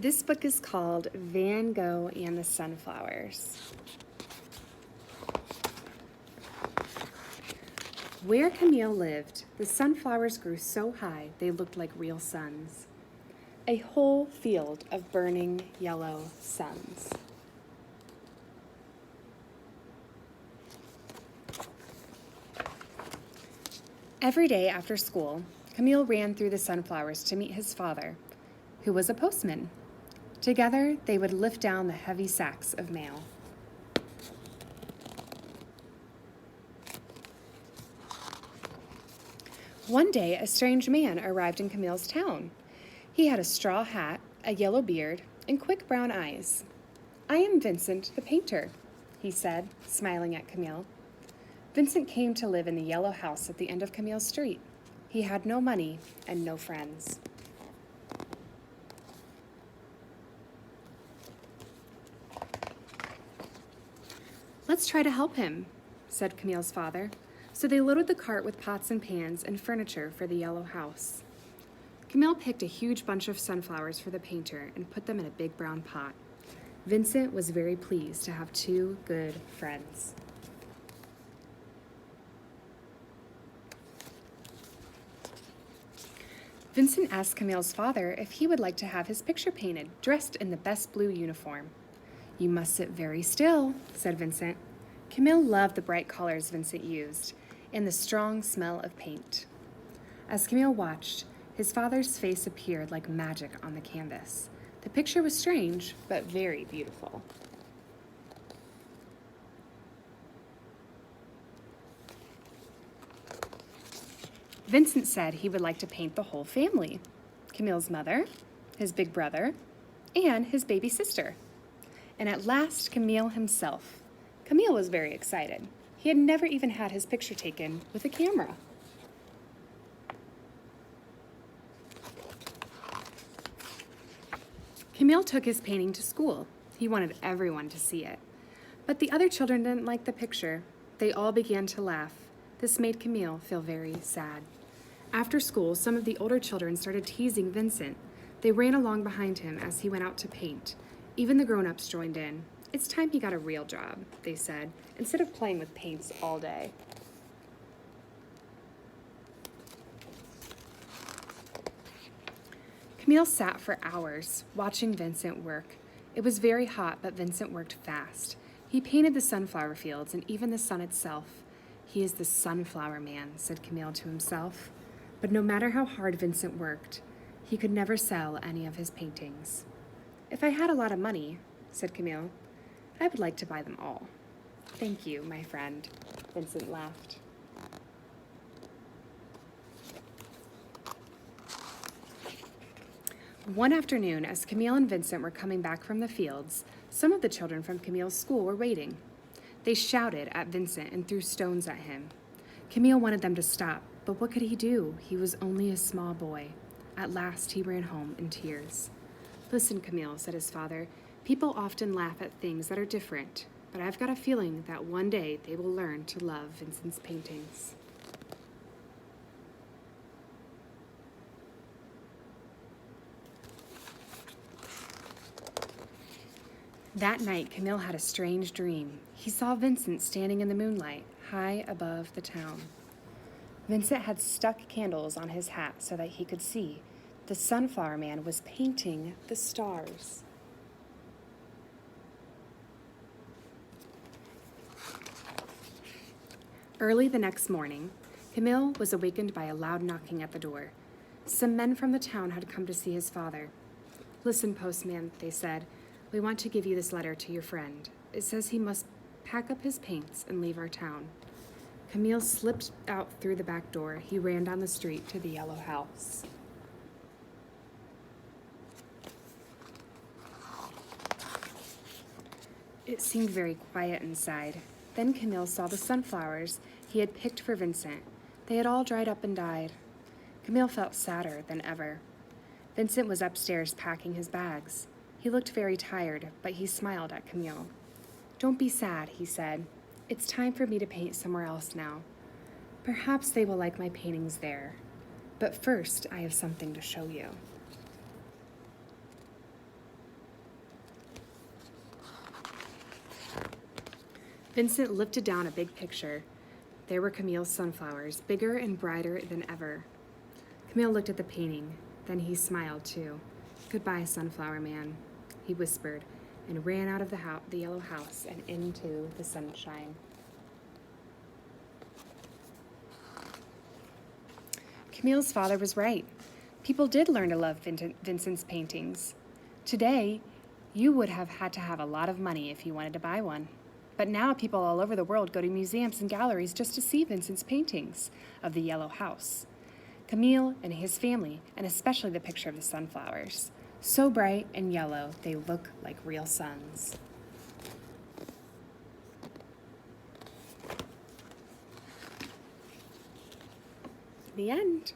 This book is called Van Gogh and the Sunflowers. Where Camille lived, the sunflowers grew so high they looked like real suns. A whole field of burning yellow suns. Every day after school, Camille ran through the sunflowers to meet his father, who was a postman. Together, they would lift down the heavy sacks of mail. One day, a strange man arrived in Camille's town. He had a straw hat, a yellow beard, and quick brown eyes. "I am Vincent the painter," he said, smiling at Camille. Vincent came to live in the yellow house at the end of Camille's street. He had no money and no friends. "Let's try to help him," said Camille's father. So they loaded the cart with pots and pans and furniture for the yellow house. Camille picked a huge bunch of sunflowers for the painter and put them in a big brown pot. Vincent was very pleased to have two good friends. Vincent asked Camille's father if he would like to have his picture painted, dressed in the best blue uniform. "You must sit very still," said Vincent. Camille loved the bright colors Vincent used and the strong smell of paint. As Camille watched, his father's face appeared like magic on the canvas. The picture was strange, but very beautiful. Vincent said he would like to paint the whole family: Camille's mother, his big brother, and his baby sister. And at last, Camille himself. Camille was very excited. He had never even had his picture taken with a camera. Camille took his painting to school. He wanted everyone to see it. But the other children didn't like the picture. They all began to laugh. This made Camille feel very sad. After school, some of the older children started teasing Vincent. They ran along behind him as he went out to paint. Even the grown-ups joined in. "It's time he got a real job," they said, instead of playing with paints all day. Camille sat for hours, watching Vincent work. It was very hot, but Vincent worked fast. He painted the sunflower fields and even the sun itself. "He is the sunflower man," said Camille to himself. But no matter how hard Vincent worked, he could never sell any of his paintings. "If I had a lot of money," said Camille, "I would like to buy them all." "Thank you, my friend," Vincent laughed. One afternoon, as Camille and Vincent were coming back from the fields, some of the children from Camille's school were waiting. They shouted at Vincent and threw stones at him. Camille wanted them to stop, but what could he do? He was only a small boy. At last, he ran home in tears. "Listen, Camille," said his father, "people often laugh at things that are different, but I've got a feeling that one day they will learn to love Vincent's paintings." That night, Camille had a strange dream. He saw Vincent standing in the moonlight, high above the town. Vincent had stuck candles on his hat so that he could see. The sunflower man was painting the stars. Early the next morning, Camille was awakened by a loud knocking at the door. Some men from the town had come to see his father. "Listen, postman," they said, "we want to give you this letter to your friend. It says he must pack up his paints and leave our town." Camille slipped out through the back door. He ran down the street to the yellow house. It seemed very quiet inside. Then Camille saw the sunflowers he had picked for Vincent. They had all dried up and died. Camille felt sadder than ever. Vincent was upstairs packing his bags. He looked very tired, but he smiled at Camille. "Don't be sad," he said. "It's time for me to paint somewhere else now. Perhaps they will like my paintings there. But first, I have something to show you." Vincent lifted down a big picture. There were Camille's sunflowers, bigger and brighter than ever. Camille looked at the painting. Then he smiled, too. "Goodbye, sunflower man," he whispered, and ran out of the yellow house and into the sunshine. Camille's father was right. People did learn to love Vincent's paintings. Today, you would have had to have a lot of money if you wanted to buy one. But now people all over the world go to museums and galleries just to see Vincent's paintings of the yellow house. Camille and his family, and especially the picture of the sunflowers. So bright and yellow, they look like real suns. The end.